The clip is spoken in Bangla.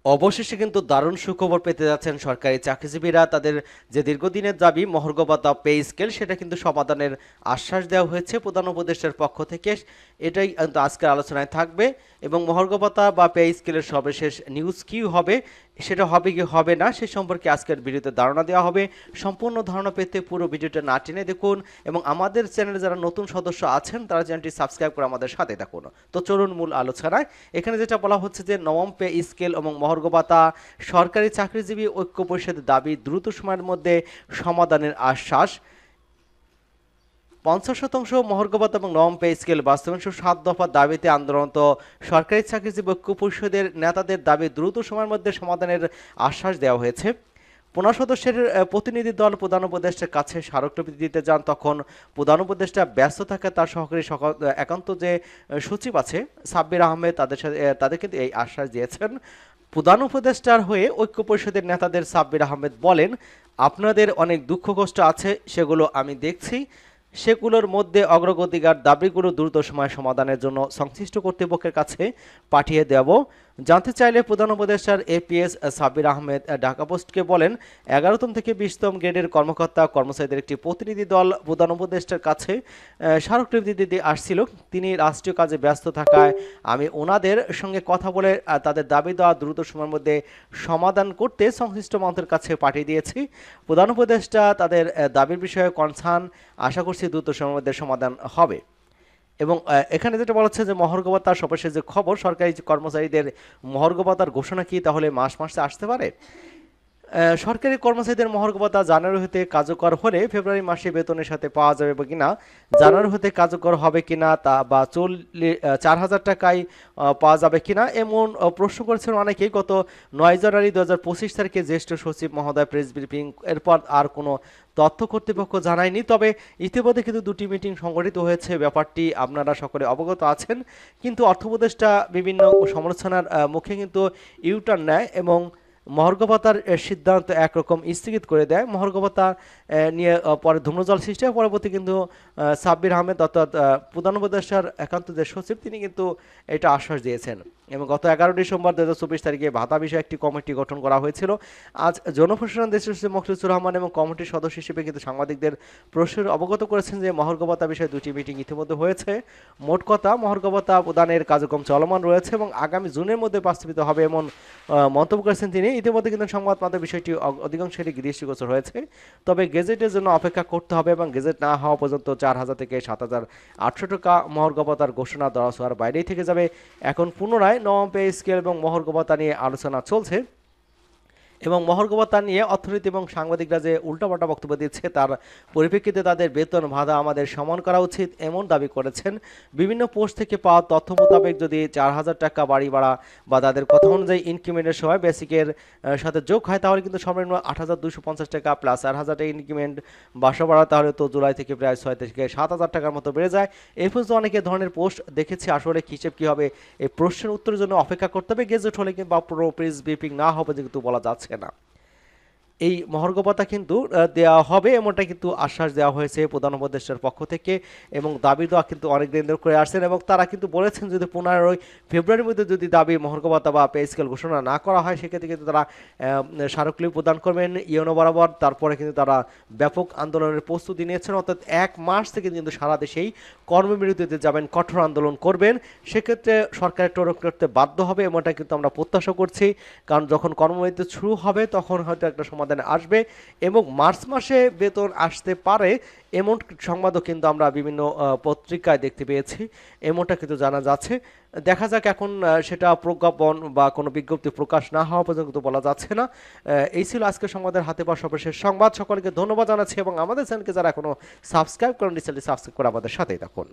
অবশেষে কিন্তু দারুণ সুখবর পেতে যাচ্ছেন সরকারি চাকরিজীবীরা। তাদের যে দীর্ঘদিনের দাবি মহার্ঘ ভাতা, পে স্কেল, সেটা কিন্তু সমাধানের আশ্বাস দেওয়া হয়েছে প্রধান উপদেষ্টার পক্ষ থেকে। এটাই কিন্তু আজকের আলোচনায় থাকবে। এবং মহার্ঘ ভাতা বা পে স্কেলের সর্বশেষ নিউজ কি হবে, সেটা হবে কি হবে না সে সম্পর্কে আজকের ভিডিওতে ধারণা দেওয়া হবে। সম্পূর্ণ ধারণা পেতে পুরো ভিডিওটা না টেনে দেখুন এবং আমাদের চ্যানেলে যারা নতুন সদস্য আছেন তারা চ্যানেলটি সাবস্ক্রাইব করে আমাদের সাথে থাকুন। তো চলুন মূল আলোচনায়। এখানে যেটা বলা হচ্ছে যে নবম পে স্কেল এবং মহার্ঘ ভাতা সরকারি চাকরিজীবী ঐক্য পরিষদের দাবি দ্রুত সময়ের মধ্যে সমাধানের আশ্বাস। 50% মহার্ঘ ভাতা এবং নবম পে স্কেল বাস্তবায়ন 7 দফা দাবিতে আন্দোলনরত সরকারি চাকরিজীবী ঐক্য পরিষদের নেতাদের দাবি দ্রুত সময়ের মধ্যে সমাধানের আশ্বাস দেওয়া হয়েছে। 15 সদস্যের প্রতিনিধি দল প্রধান উপদেষ্টার কাছে স্মারকলিপি দিতে যান, তখন প্রধান উপদেষ্টা ব্যস্ত থাকে। তার সহকারী একান্ত যে সচিব আছে সাব্বির আহমেদ তাদের কিন্তু এই আশ্বাস দিয়েছেন। প্রধান উপদেষ্টার হয়ে ঐক্য পরিষদের নেতাদের সাব্বির আহমেদ বলেন, আপনাদের অনেক দুঃখ কষ্ট আছে, সেগুলো আমি দেখছি। সেগুলোর মধ্যে অগ্রগতিকার দাবিগুলো দ্রুত সময় সমাধানের জন্য সংশ্লিষ্ট কর্তৃপক্ষের কাছে পাঠিয়ে দেব। জানতে চাইলে প্রধান উপদেষ্টার এপিএস সাব্বির আহমেদ ঢাকা পোস্টকে বলেন, 11তম থেকে 20তম গ্রেডের কর্মকর্তা কর্মচারীদের একটি প্রতিনিধি দল প্রধান উপদেষ্টার কাছে স্মারকলিপি দিতে আসছিল। তিনি রাষ্ট্রীয় কাজে ব্যস্ত থাকায় আমি ওনাদের সঙ্গে কথা বলে তাদের দাবি দেওয়া দ্রুত সময়ের মধ্যে সমাধান করতে সংশ্লিষ্ট মন্ত্রের কাছে পাঠিয়ে দিয়েছি। প্রধান উপদেষ্টা তাদের দাবির বিষয়ে কনসার্ন, আশা করছি দ্রুত সময়ের মধ্যে সমাধান হবে। এবং এখানে যেটা বলা হচ্ছে যে মহার্ঘ ভাতার সর্বশেষ যে খবর, সরকারি কর্মচারীদের মহার্ঘ ভাতার ঘোষণা কি তাহলে মাসে আসতে পারে? সরকারি কর্মচারীদের মহার্ঘ ভাতা জানুয়ারি হতে কার্যকর হলে ফেব্রুয়ারি মাসে বেতনের সাথে পাওয়া যাবে বা কিনা, জানুয়ারি হতে কার্যকর হবে কিনা তা, বা 4,000 টাকায় পাওয়া যাবে কিনা, এমন প্রশ্ন করেছেন অনেকেই। গত 9 জানুয়ারি 2025 তারিখে জ্যেষ্ঠ সচিব মহোদয় প্রেস ব্রিফিং, এরপর আর কোনো তথ্য কর্তৃপক্ষ জানায়নি। তবে ইতিমধ্যে কিন্তু দুটি মিটিং সংগঠিত হয়েছে, ব্যাপারটি আপনারা সকলে অবগত আছেন। কিন্তু অর্থ উপদেষ্টা বিভিন্ন সমালোচনার মুখে কিন্তু ইউটার্ন নেয় এবং মহার্ঘ ভাতার সিদ্ধান্ত একরকম স্থগিত করে দেয়। মহার্ঘ ভাতা নিয়ে পরে ধূম্রজাল সৃষ্টি হয়। পরবর্তী কিন্তু সাব্বির আহমেদ অর্থাৎ প্রধান উপদেষ্টার একান্ত যে সচিব, তিনি কিন্তু এটা আশ্বাস দিয়েছেন। এবং গত 11 ডিসেম্বর 2024 তারিখে ভাতা বিষয়ে একটি কমিটি গঠন করা হয়েছিল। আজ জনপ্রশাসন দেশের সচিব মোখলেছুর রহমান এবং কমিটির সদস্য হিসেবে কিন্তু সাংবাদিকদের প্রশ্নের অবগত করেছেন যে মহার্ঘ ভাতা বিষয়ে দুটি মিটিং ইতিমধ্যে হয়েছে। মোট কথা, মহার্ঘ ভাতা প্রদানের কার্যক্রম চলমান রয়েছে এবং আগামী জুনের মধ্যে বাস্তবিত হবে এমন মন্তব্য করেছেন তিনি। ইতিমধ্যে কিন্তু সংবাদ মাধ্যমে বিষয়টি অধিকাংশেরই দৃষ্টিগোচর হয়েছে। তবে গেজেটের জন্য অপেক্ষা করতে হবে এবং গেজেট না হওয়া পর্যন্ত 4,000 থেকে 7,800 টাকা মহার্ঘ ভাতার ঘোষণা দেওয়া হওয়ার বাইরেই থেকে যাবে। এখন পুনরায় নবম পে স্কেল এবং মহার্ঘ ভাতা নিয়ে আলোচনা চলছে এবং মহার্ঘ ভাতা নিয়ে অর্থনীতি এবং সাংবাদিকরা যে উল্টাপাল্টা বক্তব্য দিচ্ছে, তার পরিপ্রেক্ষিতে তাদের বেতন ভাতা আমাদের সমান করা উচিত এমন দাবি করেছেন। বিভিন্ন পোস্ট থেকে পাওয়া তথ্য মোতাবেক যদি 4,000 টাকা বাড়ি ভাড়া বা তাদের কথা অনুযায়ী ইনক্রিমেন্টের সময় বেসিকের সাথে যোগ হয়, তাহলে কিন্তু সর্বনিম্ন 8,250 টাকা প্লাস 4,000 টাকা ইনক্রিমেন্ট বাসা ভাড়া, তাহলে তো জুলাই থেকে প্রায় 6 থেকে 7,000 টাকার মতো বেড়ে যায়। এই পর্যন্ত অনেকে ধরনের পোস্ট দেখেছি। আসলে হিসেব কী হবে, এই প্রশ্নের উত্তরের জন্য অপেক্ষা করতে হবে। গেজেট হলে কিন্তু বা পুরো প্রেস ব্রিফিং না হবে কিন্তু বলা যাচ্ছে না। এই মহার্ঘ ভাতা কিন্তু দেওয়া হবে এমনটা কিন্তু আশ্বাস দেওয়া হয়েছে প্রধান উপদেষ্টার পক্ষ থেকে এবং দাবি দেওয়া কিন্তু অনেক দিন ধরে করে আসছেন এবং তারা কিন্তু বলেছেন যদি 15 ফেব্রুয়ারির মধ্যে যদি দাবি মহার্ঘ ভাতা বা পে স্কেল ঘোষণা না করা হয়, সেক্ষেত্রে কিন্তু তারা স্মারকলিপি প্রদান করবেন ইউনো বরাবর। তারপরে কিন্তু তারা ব্যাপক আন্দোলনের প্রস্তুতি নিয়েছেন, অর্থাৎ 1 মাস থেকে কিন্তু সারা দেশেই কর্মবিরতিতে যাবেন, কঠোর আন্দোলন করবেন। সেক্ষেত্রে সরকারের টনক করতে বাধ্য হবে এমনটা কিন্তু আমরা প্রত্যাশা করছি। কারণ যখন কর্মবিরতি শুরু হবে তখন হয়তো একটা সমাধান আসবে এবং মার্চ মাসে বেতন আসতে পারে এমন সংবাদও কিন্তু আমরা বিভিন্ন পত্রিকায় দেখতে পেয়েছি, এমনটা কিন্তু জানা যাচ্ছে। দেখা যাক এখন সেটা প্রজ্ঞাপন বা কোনো বিজ্ঞপ্তি প্রকাশ না হওয়া পর্যন্ত বলা যাচ্ছে না। এই ছিল আজকে সংবাদের হাতে পাওয়া সর্বশেষ সংবাদ। সকলকে ধন্যবাদ জানাচ্ছি এবং আমাদের চ্যানেলকে যারা এখনো সাবস্ক্রাইব করেন চ্যানেলটি সাবস্ক্রাইব করে আমাদের সাথেই থাকুন।